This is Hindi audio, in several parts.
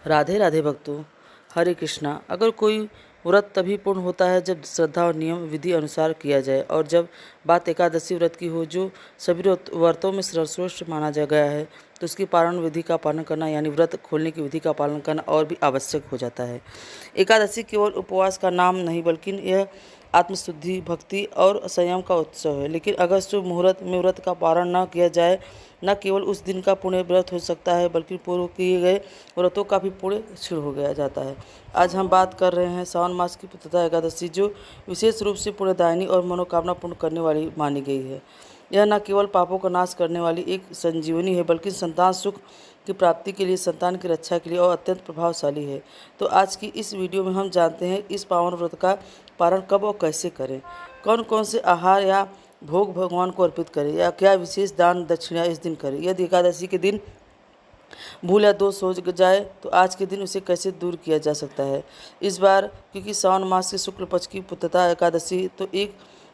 राधे राधे भक्तों, हरे कृष्णा। अगर कोई व्रत तभी पूर्ण होता है जब श्रद्धा और नियम विधि अनुसार किया जाए, और जब बात एकादशी व्रत की हो जो सभी व्रतों में सर्वश्रेष्ठ माना जा गया है, तो उसकी पारण विधि का पालन करना यानी व्रत खोलने की विधि का पालन करना और भी आवश्यक हो जाता है। एकादशी केवल उपवास का नाम नहीं बल्कि यह आत्मशुद्धि, भक्ति और संयम का उत्सव है। लेकिन अगर शुभ मुहूर्त में व्रत का पारण न किया जाए, न केवल उस दिन का पुण्य व्रत हो सकता है बल्कि पूर्व किए गए व्रतों का भी पुण्य क्षीण हो गया जाता है। आज हम बात कर रहे हैं सावन मास की पुत्रदा एकादशी, जो विशेष रूप से पुण्यदायिनी और मनोकामना पूर्ण करने वाली मानी गई है। यह न केवल पापों का नाश करने वाली एक संजीवनी है बल्कि संतान सुख की प्राप्ति के लिए, संतान की रक्षा के लिए और अत्यंत प्रभावशाली है। तो आज की इस वीडियो में हम जानते हैं इस पावन व्रत का पारण कब और कैसे करें, कौन कौन से आहार या भोग भगवान को अर्पित करें, या क्या विशेष दान दक्षिणा इस दिन करें। यदि एकादशी के दिन भूल या दोष हो जाए तो आज के दिन उसे कैसे दूर किया जा सकता है। इस बार क्योंकि सावन मास के शुक्ल पक्ष की पुत्रदा एकादशी, तो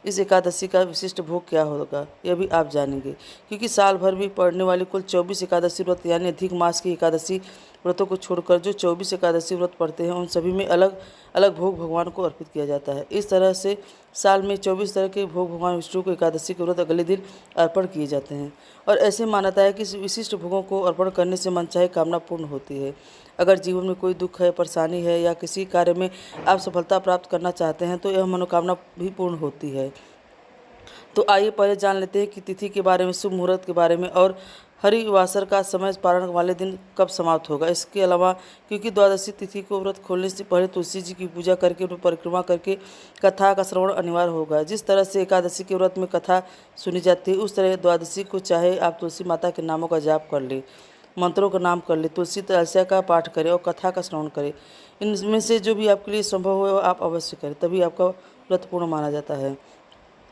इस एकादशी का विशिष्ट भोग क्या होगा यह भी आप जानेंगे। क्योंकि साल भर भी पड़ने वाली कुल 24 एकादशी व्रत यानी अधिक मास की एकादशी व्रतों को छोड़कर जो 24 एकादशी व्रत पड़ते हैं, उन सभी में अलग अलग भोग भगवान को अर्पित किया जाता है। इस तरह से साल में 24 तरह के भोग भगवान विष्णु को एकादशी के व्रत अगले दिन अर्पण किए जाते हैं। और ऐसे मान्यता है कि इस विशिष्ट भोगों को अर्पण करने से मनचाही कामना पूर्ण होती है। अगर जीवन में कोई दुख है, परेशानी है या किसी कार्य में आप सफलता प्राप्त करना चाहते हैं, तो यह मनोकामना भी पूर्ण होती है। तो आइए पहले जान लेते हैं कि तिथि के बारे में, शुभ मुहूर्त के बारे में और हरिवासर का समय पारण वाले दिन कब समाप्त होगा। इसके अलावा क्योंकि द्वादशी तिथि को व्रत खोलने से पहले तुलसी जी की पूजा करके, उन्हें परिक्रमा करके कथा का श्रवण अनिवार्य होगा। जिस तरह से एकादशी के व्रत में कथा सुनी जाती है, उस तरह द्वादशी को चाहे आप तुलसी माता के नामों का जाप कर ले, मंत्रों का नाम कर ले, तुलसी तलस्या का पाठ करें और कथा का श्रवण करें। इनमें से जो भी आपके लिए संभव हो आप अवश्य करें, तभी आपका व्रत पूर्ण माना जाता है।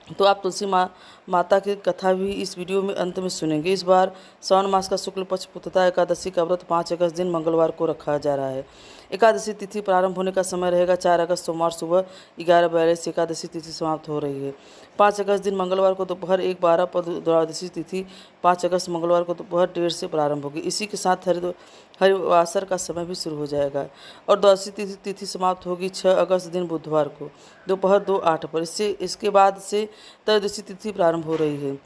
तो आप तुलसी माता की कथा भी इस वीडियो में अंत में सुनेंगे। इस बार सावन मास का शुक्ल पक्ष पुत्रदा एकादशी का व्रत 5 अगस्त दिन मंगलवार को रखा जा रहा है। एकादशी तिथि प्रारंभ होने का समय रहेगा 4 अगस्त सोमवार सुबह 11:42 से एकादशी तिथि समाप्त हो रही है। 5 अगस्त दिन मंगलवार को दोपहर 1:12 पर द्वादशी तिथि 5 अगस्त मंगलवार को दोपहर 1:30 से प्रारंभ होगी। इसी के साथ हरिवासर का समय भी शुरू हो जाएगा और द्वादशी तिथि समाप्त होगी 6 अगस्त दिन बुधवार को दोपहर 2:08 पर। इसके बाद से त्रयोदशी तिथि प्रारंभ हो रही है।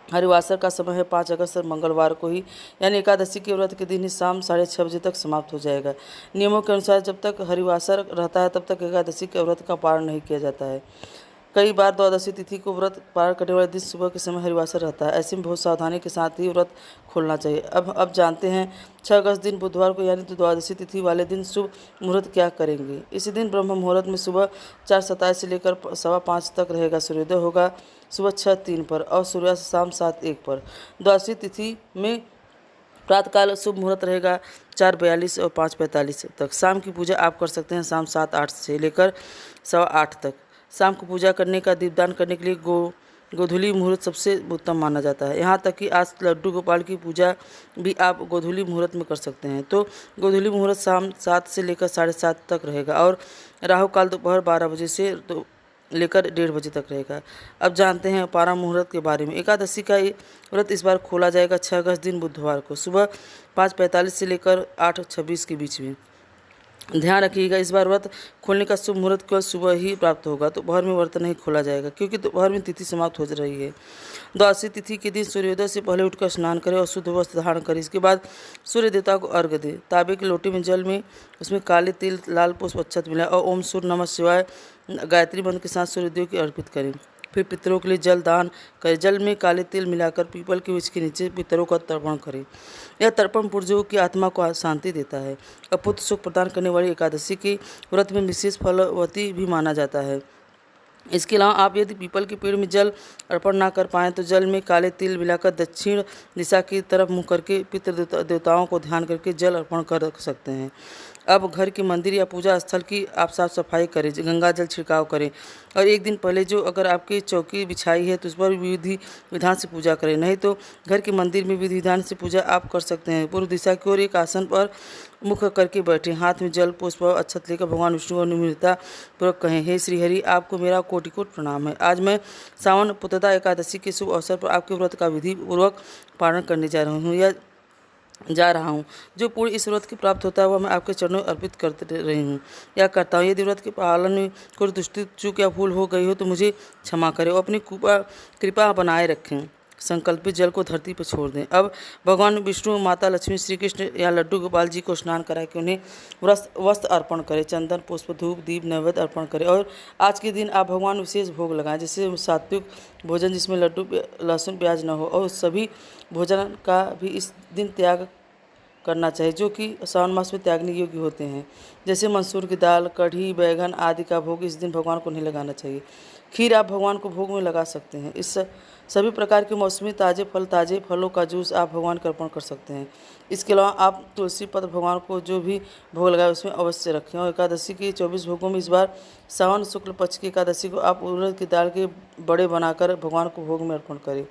हरिवासर का समय है 5 अगस्त मंगलवार को ही, यानी एकादशी के व्रत के दिन ही शाम 6:30 बजे तक समाप्त हो जाएगा। नियमों के अनुसार जब तक हरिवासर रहता है तब तक एकादशी के व्रत का पारण नहीं किया जाता है। कई बार द्वादशी तिथि को व्रत पार करने वाले दिन सुबह के समय हरिवासर रहता है। ऐसे में बहुत सावधानी के साथ ही व्रत खोलना चाहिए। अब जानते हैं 6 अगस्त दिन बुधवार को यानी तो द्वादशी तिथि वाले दिन शुभ मुहूर्त क्या करेंगे। इसी दिन ब्रह्म मुहूर्त में सुबह 4:27 से लेकर 5:15 तक रहेगा। सूर्योदय होगा सुबह 6:03 पर और सूर्यास्त शाम 7:01 पर। द्वादशी तिथि में प्रातःकाल शुभ मुहूर्त रहेगा 4:42 और 5:45 तक। शाम की पूजा आप कर सकते हैं शाम 7:08 से लेकर 8:15 तक। शाम को पूजा करने का दीपदान करने के लिए गोधूली मुहूर्त सबसे उत्तम माना जाता है। यहाँ तक कि आज लड्डू गोपाल की पूजा भी आप गोधूली मुहूर्त में कर सकते हैं। तो गोधूली मुहूर्त शाम 7 से लेकर 7:30 तक रहेगा और राहु काल दोपहर 12 बजे से लेकर 1:30 बजे तक रहेगा। अब जानते हैं पारण मुहूर्त के बारे में। एकादशी का व्रत इस बार खोला जाएगा 6 अगस्त दिन बुधवार को सुबह 5:45 से लेकर 8:26 के बीच में। ध्यान रखिएगा, इस बार व्रत खोलने का शुभ मुहूर्त केवल सुबह ही प्राप्त होगा। दोपहर में व्रत नहीं खोला जाएगा क्योंकि दोपहर में तिथि समाप्त हो रही है। द्वादशी तिथि के दिन सूर्योदय से पहले उठकर स्नान करें और शुद्ध वस्त्र धारण करें। इसके बाद सूर्य देवता को अर्घ्य दें। तांबे की लोटे में जल में उसमें काले तिल, लाल पुष्प, अक्षत मिलाएं और ओम सूर्य नमः शिवाय गायत्री मंत्र के साथ सूर्यदेव को अर्पित करें। फिर पितरों के लिए जल दान करें। जल में काले तिल मिलाकर पीपल के वृक्ष के नीचे पितरों का तर्पण करें। यह तर्पण पूर्वजों की आत्मा को शांति देता है। अपुत्र सुख प्रदान करने वाली एकादशी के व्रत में विशेष फलवती भी माना जाता है। इसके अलावा आप यदि पीपल के पेड़ में जल अर्पण ना कर पाएँ तो जल में काले तिल मिलाकर दक्षिण दिशा की तरफ मुँह करके पितृ देवताओं को ध्यान करके जल अर्पण कर सकते हैं। अब घर के मंदिर या पूजा स्थल की आप साफ सफाई करें, गंगा जल छिड़काव करें और एक दिन पहले जो अगर आपकी चौकी बिछाई है तो उस पर विधि विधान से पूजा करें। नहीं तो घर के मंदिर में विधि विधान से पूजा आप कर सकते हैं। पूर्व दिशा की ओर एक आसन पर मुख करके बैठे, हाथ में जल पुष्प और अक्षत लेकर भगवान विष्णु को निम्रता पूर्वक कहें, हे श्री हरि, आपको मेरा कोटि कोटि प्रणाम है। आज मैं सावन पुत्रदा एकादशी के शुभ अवसर पर आपके व्रत का विधि पूर्वक पालन करने जा रहा हूँ। यह जा रहा हूँ। जो पुण्य इस व्रत की प्राप्त होता है वह मैं आपके चरणों में अर्पित करते रही हूँ या करता हूँ। यदि व्रत के पालन में कोई त्रुटि चूक या भूल हो गई हो तो मुझे क्षमा करें और अपनी कृपा बनाए रखें। संकल्पित जल को धरती पर छोड़ दें। अब भगवान विष्णु, माता लक्ष्मी, श्री कृष्ण या लड्डू गोपाल जी को स्नान कराए कि उन्हें वस्त्र अर्पण करें, चंदन, पुष्प, धूप, दीप, नैवेद्य अर्पण करें। और आज के दिन आप भगवान विशेष भोग लगाएं, जैसे सात्विक भोजन जिसमें लड्डू, लहसुन, प्याज न हो, और सभी भोजन का भी इस दिन त्याग करना चाहिए जो कि सावन मास में त्यागने योग्य होते हैं, जैसे मसूर की दाल, कढ़ी, बैगन आदि का भोग इस दिन भगवान को नहीं लगाना चाहिए। खीर आप भगवान को भोग में लगा सकते हैं। इस सभी प्रकार के मौसमी ताज़े फलों का जूस आप भगवान को अर्पण कर सकते हैं। इसके अलावा आप तुलसी पत्र भगवान को जो भी भोग लगाए उसमें अवश्य रखें। और एकादशी के 24 भोगों में इस बार सावन शुक्ल पक्ष की एकादशी को आप उड़द की दाल के बड़े बनाकर भगवान को भोग में अर्पण करें।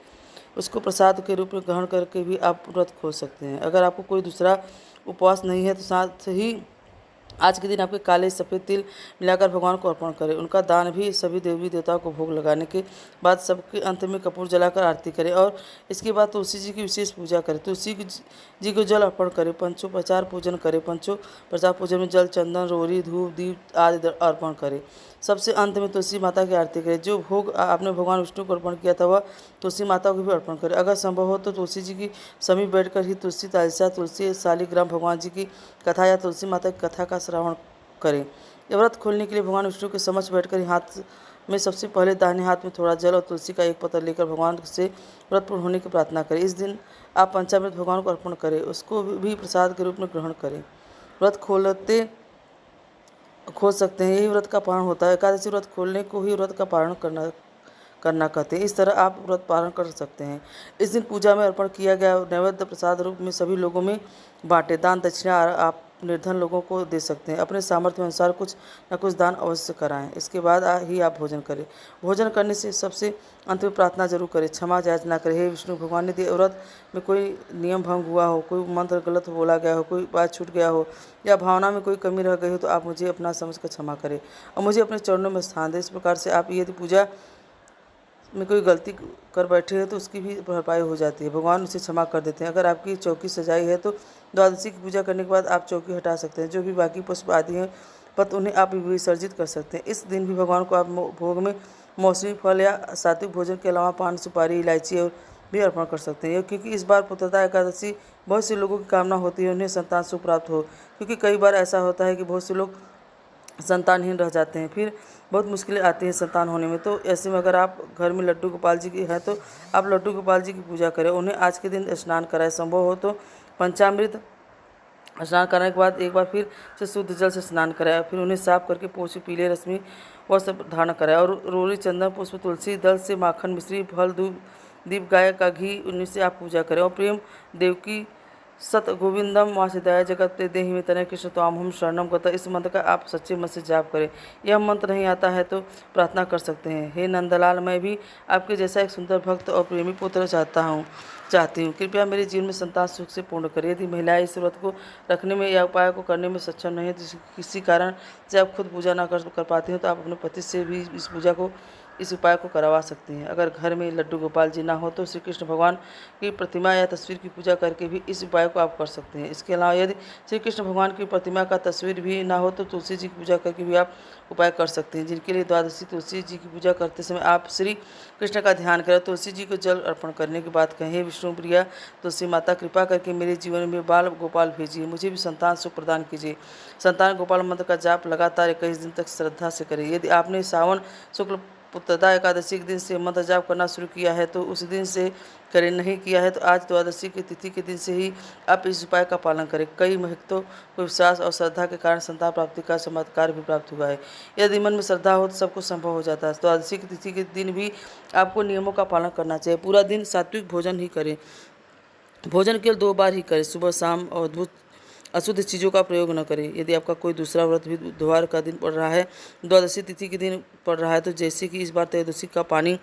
उसको प्रसाद के रूप में ग्रहण करके भी आप व्रत खोल सकते हैं। अगर आपको कोई दूसरा उपवास नहीं है तो साथ ही आज के दिन आपके काले सफ़ेद तिल मिलाकर भगवान को अर्पण करें। उनका दान भी सभी देवी देवताओं को भोग लगाने के बाद सबके अंत में कपूर जलाकर आरती करें। और इसके बाद तुलसी जी की विशेष पूजा करें। तुलसी जी को जल अर्पण करें। पंचोपचार पूजन करें। पंचोपचार पूजन में जल, चंदन, रोरी, धूप, दीप आदि अर्पण करें। सबसे अंत में तुलसी माता की आरती करें। जो भोग आपने भगवान विष्णु को अर्पण किया था वह तुलसी माता को भी अर्पण करें। अगर संभव हो तो तुलसी जी की समीप बैठकर ही तुलसी चालीसा, तुलसी शालिग्राम, भगवान जी की कथा या तुलसी माता की कथा का श्रवण करें। यह व्रत खोलने के लिए भगवान विष्णु के समक्ष बैठकर ही हाथ में सबसे पहले दाहिने हाथ में थोड़ा जल और तुलसी का एक पत्र लेकर भगवान से व्रत पूर्ण होने की प्रार्थना करें। इस दिन आप पंचामृत भगवान को अर्पण करें, उसको भी प्रसाद के रूप में ग्रहण करें। व्रत खोल सकते हैं, यही व्रत का पारण होता है। एकादशी व्रत खोलने को ही व्रत का पारण करना कहते हैं। इस तरह आप व्रत पारण कर सकते हैं। इस दिन पूजा में अर्पण किया गया नैवेद्य प्रसाद रूप में सभी लोगों में बांटे। दान दक्षिणा आप निर्धन लोगों को दे सकते हैं। अपने सामर्थ्य अनुसार कुछ न कुछ दान अवश्य कराएं। इसके बाद ही आप भोजन करें। भोजन करने से सबसे अंत में प्रार्थना जरूर करें, क्षमा याचना करें। हे विष्णु भगवान, यदि व्रत में कोई नियम भंग हुआ हो, कोई मंत्र गलत बोला गया हो, कोई बात छूट गया हो या भावना में कोई कमी रह गई हो तो आप मुझे अपना समझ कर क्षमा करें और मुझे अपने चरणों में स्थान दें। इस प्रकार से आप यदि पूजा में कोई गलती कर बैठे हैं तो उसकी भी भरपाई हो जाती है, भगवान उसे क्षमा कर देते हैं। अगर आपकी चौकी सजाई है तो द्वादशी की पूजा करने के बाद आप चौकी हटा सकते हैं। जो भी बाकी पुष्प आदि हैं पत उन्हें आप विसर्जित कर सकते हैं। इस दिन भी भगवान को आप भोग में मौसमी फल या सात्विक भोजन के अलावा पान, सुपारी, इलायची और भी अर्पण कर सकते हैं। क्योंकि इस बार पुत्रदा एकादशी बहुत से लोगों की कामना होती है उन्हें संतान सुख प्राप्त हो, क्योंकि कई बार ऐसा होता है कि बहुत से लोग संतानहीन रह जाते हैं, फिर बहुत मुश्किलें आती हैं संतान होने में। तो ऐसे में अगर आप घर में लड्डू गोपाल जी की है तो आप लड्डू गोपाल जी की पूजा करें, उन्हें आज के दिन स्नान कराएं। संभव हो तो पंचामृत स्नान कराने के बाद एक बार फिर से शुद्ध जल से स्नान कराया, फिर उन्हें साफ करके पोछे पीले रश्मि वस्त्र धारण कराया और रोली, चंदन, पुष्प, तुलसी दल से माखन, मिश्री, फल, दूध, दीप, गाय का घी उन्हीं से आप पूजा करें। और प्रेम देवकी सत गोविंदम वासुदेवाय जगत ते देहि में तनय कृष्ण तो हम शरणम गता, इस मंत्र का आप सच्चे मन से जाप करें। यह मंत्र नहीं आता है तो प्रार्थना कर सकते हैं। हे नंदलाल, मैं भी आपके जैसा एक सुंदर भक्त और प्रेमी पुत्र चाहती हूँ। कृपया मेरे जीवन में संतान सुख से पूर्ण करें। यदि महिलाएं इस व्रत को रखने में या उपाय को करने में सक्षम नहीं है तो किसी कारण से आप खुद पूजा ना कर पाती हैं तो आप अपने पति से भी इस उपाय को करवा सकती हैं। अगर घर में लड्डू गोपाल जी ना हो तो श्री कृष्ण भगवान की प्रतिमा या तस्वीर की पूजा करके भी इस उपाय को आप कर सकते हैं। इसके अलावा यदि श्री कृष्ण भगवान की प्रतिमा का तस्वीर भी ना हो तो तुलसी जी की पूजा करके भी आप उपाय कर सकते हैं। जिनके लिए द्वादशी तुलसी जी की पूजा करते समय आप श्री कृष्ण का ध्यान करें। तुलसी जी को जल अर्पण करने के बाद कहें, हे विष्णु प्रिया तुलसी माता, कृपा करके मेरे जीवन में बाल गोपाल भेजिए, मुझे भी संतान सुख प्रदान कीजिए। संतान गोपाल मंत्र का जाप लगातार 21 दिन तक श्रद्धा से करें। यदि आपने सावन शुक्ल पुत्रदा एकादशी के दिन से मंत्र जाप करना शुरू किया है तो उस दिन से करें, नहीं किया है तो आज द्वादशी की तिथि के दिन से ही आप इस उपाय का पालन करें। कई भक्तों को विश्वास और श्रद्धा के कारण संतान प्राप्ति का चमत्कार भी प्राप्त हुआ है। यदि मन में श्रद्धा हो तो सब कुछ संभव हो जाता है। द्वादशी की तिथि के दिन भी आपको नियमों का पालन करना चाहिए। पूरा दिन सात्विक भोजन ही करें। भोजन केवल 2 बार ही करें, सुबह शाम, और अशुद्ध चीज़ों का प्रयोग न करें। यदि आपका कोई दूसरा व्रत भी बुधवार का दिन पड़ रहा है, द्वादशी तिथि के दिन पड़ रहा है, तो जैसे कि इस बार त्रयोदशी का पानी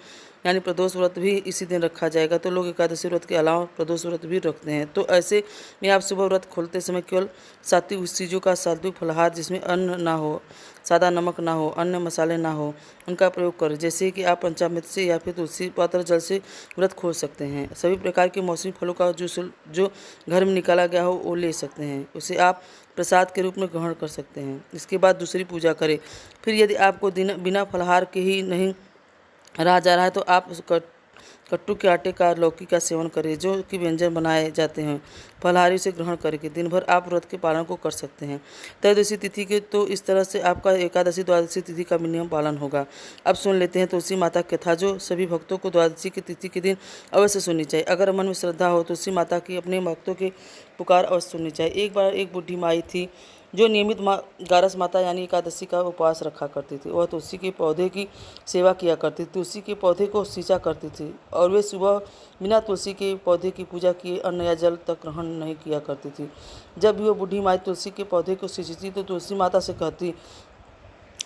यानी प्रदोष व्रत भी इसी दिन रखा जाएगा। तो लोग एकादशी व्रत के अलावा प्रदोष व्रत भी रखते हैं। तो ऐसे में आप सुबह व्रत खोलते समय केवल सात्विक चीज़ों का सात्विक फलाहार, जिसमें अन्न ना हो, सादा नमक ना हो, अन्य मसाले ना हो, उनका प्रयोग करें। जैसे कि आप पंचामृत से या फिर तुलसी पात्र जल से व्रत खोल सकते हैं। सभी प्रकार के मौसमी फलों का जो घर में निकाला गया हो वो ले सकते हैं। उसे आप प्रसाद के रूप में ग्रहण कर सकते हैं। इसके बाद दूसरी पूजा करें। फिर यदि आपको दिन बिना फलाहार के ही नहीं रहा जा रहा है तो आप कट्टू के आटे का, लौकी का सेवन करें, जो कि व्यंजन बनाए जाते हैं। फलाहारी से ग्रहण करके दिन भर आप व्रत के पालन को कर सकते हैं। त्रयोदशी तिथि के तो इस तरह से आपका एकादशी द्वादशी तिथि का नियम पालन होगा। अब सुन लेते हैं तुलसी माता की कथा, जो सभी भक्तों को द्वादशी की तिथि के दिन अवश्य सुननी चाहिए। अगर मन में श्रद्धा हो, तुलसी माता की अपने भक्तों की पुकार अवश्य सुननी चाहिए। एक बार एक बूढ़ी माई थी जो नियमित गारस माता यानी एकादशी का उपवास रखा करती थी। वह तुलसी के पौधे की सेवा किया करती थी, तुलसी के पौधे को सींचा करती थी, और वे सुबह बिना तुलसी के पौधे की पूजा किए अन्न या जल तक ग्रहण नहीं किया करती थी। जब भी वह बूढ़ी माई तुलसी के पौधे को सींचती तो तुलसी माता से कहती,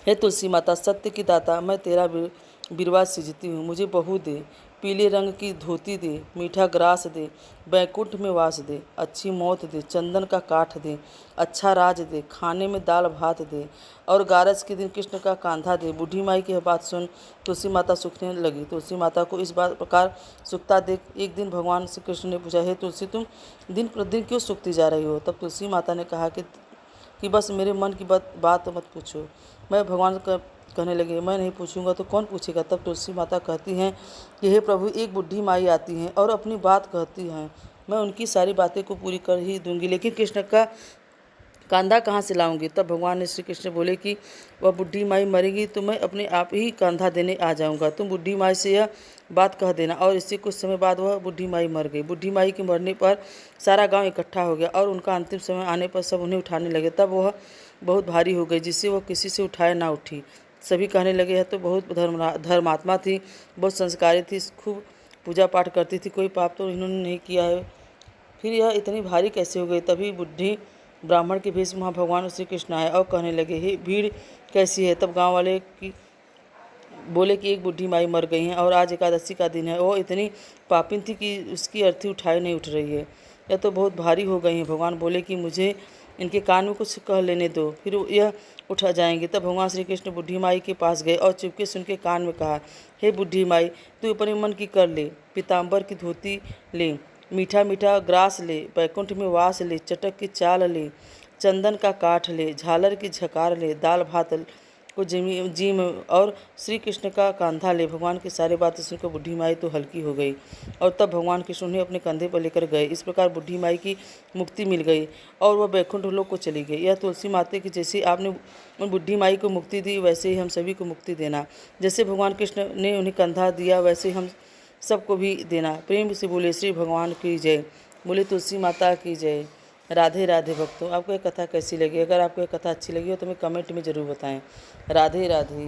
हे तुलसी माता, सत्य की दाता, मैं तेरा बिरवा सींचती हूँ, मुझे बहू दे, पीले रंग की धोती दे, मीठा ग्रास दे, बैकुंठ में वास दे, अच्छी मौत दे, चंदन का काठ दे, अच्छा राज दे, खाने में दाल भात दे, और गारस के दिन कृष्ण का कांधा दे। बूढ़ी माई की बात सुन तुलसी माता सूखने लगी। तुलसी माता को इस बात प्रकार सूखता देख एक दिन भगवान श्री कृष्ण ने पूछा, हे तुलसी, तुम दिन प्रतिदिन क्यों सूखती जा रही हो? तब तुलसी माता ने कहा कि बस मेरे मन की बात मत पूछो। मैं भगवान का कहने लगे, मैं नहीं पूछूंगा तो कौन पूछेगा? तब तुलसी माता कहती हैं कि हे प्रभु, एक बूढ़ी माई आती हैं और अपनी बात कहती हैं, मैं उनकी सारी बातें को पूरी कर ही दूंगी, लेकिन कृष्ण का कांधा कहाँ से लाऊंगी? तब भगवान ने श्री कृष्ण बोले कि वह बूढ़ी माई मरेगी तो मैं अपने आप ही कांधा देने आ जाऊंगा। तुम बूढ़ी माई से यह बात कह देना। और इससे कुछ समय बाद वह बूढ़ी माई मर गई। बूढ़ी माई के मरने पर सारा गांव इकट्ठा हो गया और उनका अंतिम समय आने पर सब उन्हें उठाने लगे। तब वह बहुत भारी हो गई, जिससे वह किसी से उठाए ना उठी। सभी कहने लगे, यह तो बहुत धर्मात्मा थी, बहुत संस्कारी थी, खूब पूजा पाठ करती थी, कोई पाप तो इन्होंने नहीं किया है, फिर यह इतनी भारी कैसे हो गई? तभी बुढ़ी ब्राह्मण के भेष में वहाँ भगवान श्री कृष्ण आए और कहने लगे, हे भीड़ कैसी है? तब गांव वाले बोले कि एक बूढ़ी माई मर गई हैं और आज एकादशी का दिन है। वो इतनी पापिन थी कि उसकी अर्थी उठाए नहीं उठ रही है, यह तो बहुत भारी हो गई है। भगवान बोले कि मुझे इनके कान में कुछ कह लेने दो, फिर यह उठ जाएंगे। तब भगवान श्री कृष्ण बूढ़ी माई के पास गए और चुपके से उनके कान में कहा, हे बूढ़ी माई, तू अपने मन की कर ले, पीताम्बर की धोती ले, मीठा मीठा ग्रास ले, बैकुंठ में वास ले, चटक की चाल ले, चंदन का काठ ले, झालर की झकार ले, दाल भात को जीम और श्री कृष्ण का कांधा ले। भगवान की सारी बातें सुनकर बूढ़ी माई तो हल्की हो गई और तब भगवान कृष्ण उन्हें अपने कंधे पर लेकर गए। इस प्रकार बूढ़ी माई की मुक्ति मिल गई और वह बैकुंठ लोक को चली गई। यह तुलसी माता की जैसे आपने उन बूढ़ी माई को मुक्ति दी, वैसे ही हम सभी को मुक्ति देना। जैसे भगवान कृष्ण ने उन्हें कंधा दिया, वैसे हम सबको भी देना। प्रेम से बोले श्री भगवान की जय, बोले तुलसी माता की जय। राधे राधे भक्तों, आपको यह कथा कैसी लगी? अगर आपको यह कथा अच्छी लगी हो तो हमें कमेंट में ज़रूर बताएं। राधे राधे।